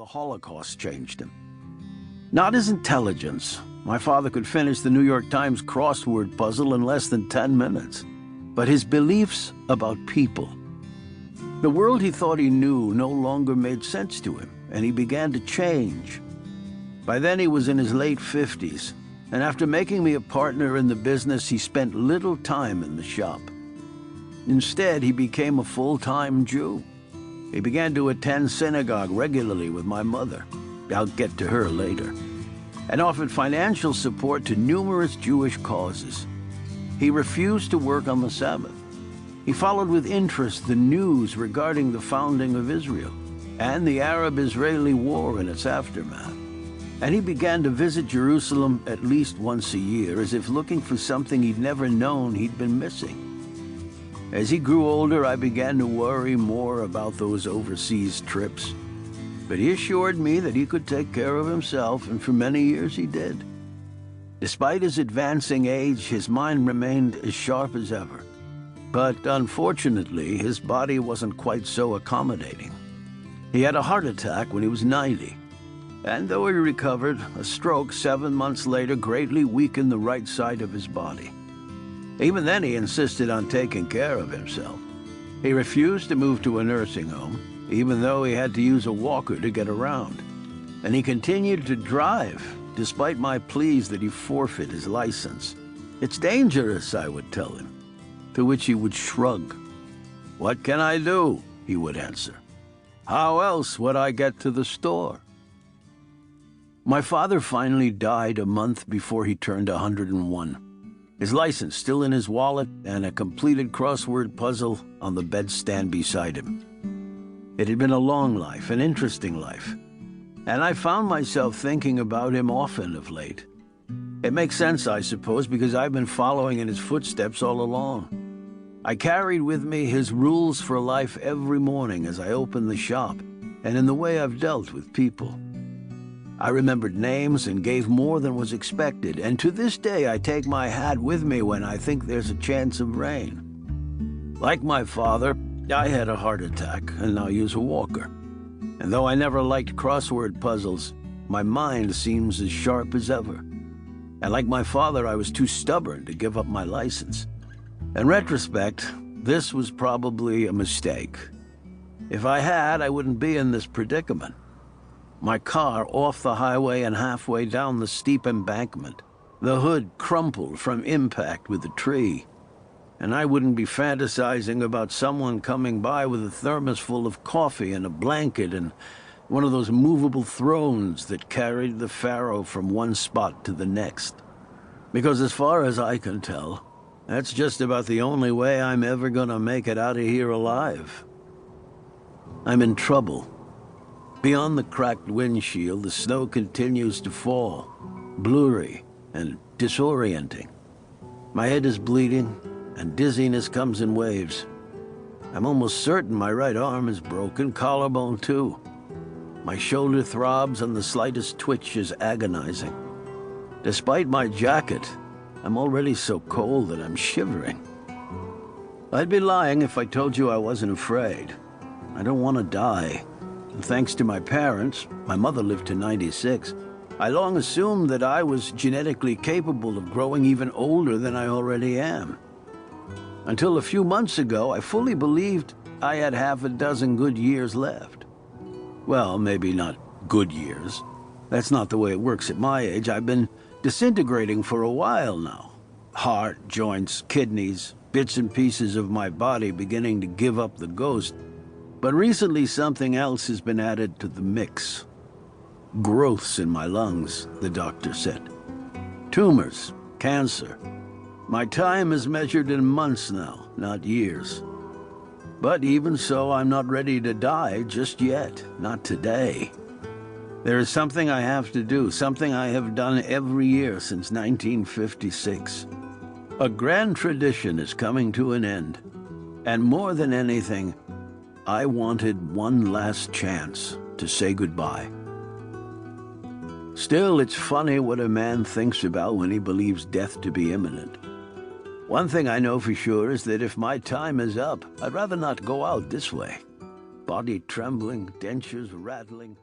the Holocaust changed him. Not his intelligence. My father could finish the New York Times crossword puzzle in less than 10 minutes. But his beliefs about people. The world he thought he knew no longer made sense to him, and he began to change. By then he was in his late 50s, and after making me a partner in the business, he spent little time in the shop. Instead, he became a full-time Jew. He began to attend synagogue regularly with my mother. I'll get to her later. And offered financial support to numerous Jewish causes. He refused to work on the Sabbath. He followed with interest the news regarding the founding of Israel and the Arab-Israeli War and its aftermath. And he began to visit Jerusalem at least once a year, as if looking for something he'd never known he'd been missing. As he grew older, I began to worry more about those overseas trips. But he assured me that he could take care of himself, and for many years he did. Despite his advancing age, his mind remained as sharp as ever. But unfortunately, his body wasn't quite so accommodating. He had a heart attack when he was 90. And though he recovered, a stroke 7 months later greatly weakened the right side of his body. Even then, he insisted on taking care of himself. He refused to move to a nursing home, even though he had to use a walker to get around. And he continued to drive, despite my pleas that he forfeit his license. "It's dangerous," I would tell him, to which he would shrug. "What can I do?" he would answer. "How else would I get to the store?" My father finally died a month before he turned 101. His license still in his wallet and a completed crossword puzzle on the bedstand beside him. It had been a long life, an interesting life, and I found myself thinking about him often of late. It makes sense, I suppose, because I've been following in his footsteps all along. I carried with me his rules for life every morning as I opened the shop, and in the way I've dealt with people. I remembered names and gave more than was expected, and to this day I take my hat with me when I think there's a chance of rain. Like my father, I had a heart attack and now use a walker. And though I never liked crossword puzzles, my mind seems as sharp as ever. And like my father, I was too stubborn to give up my license. In retrospect, this was probably a mistake. If I had, I wouldn't be in this predicament. My car off the highway and halfway down the steep embankment. The hood crumpled from impact with a tree. And I wouldn't be fantasizing about someone coming by with a thermos full of coffee and a blanket and one of those movable thrones that carried the pharaoh from one spot to the next. Because as far as I can tell, that's just about the only way I'm ever gonna make it out of here alive. I'm in trouble. Beyond the cracked windshield, the snow continues to fall, blurry and disorienting. My head is bleeding, and dizziness comes in waves. I'm almost certain my right arm is broken, collarbone too. My shoulder throbs, and the slightest twitch is agonizing. Despite my jacket, I'm already so cold that I'm shivering. I'd be lying if I told you I wasn't afraid. I don't want to die. And thanks to my parents, my mother lived to 96, I long assumed that I was genetically capable of growing even older than I already am. Until a few months ago, I fully believed I had half a dozen good years left. Well, maybe not good years. That's not the way it works at my age. I've been disintegrating for a while now. Heart, joints, kidneys, bits and pieces of my body beginning to give up the ghost. But recently something else has been added to the mix. Growths in my lungs, the doctor said. Tumors, cancer. My time is measured in months now, not years. But even so, I'm not ready to die just yet, not today. There is something I have to do, something I have done every year since 1956. A grand tradition is coming to an end. And more than anything, I wanted one last chance to say goodbye. Still, it's funny what a man thinks about when he believes death to be imminent. One thing I know for sure is that if my time is up, I'd rather not go out this way. Body trembling, dentures rattling.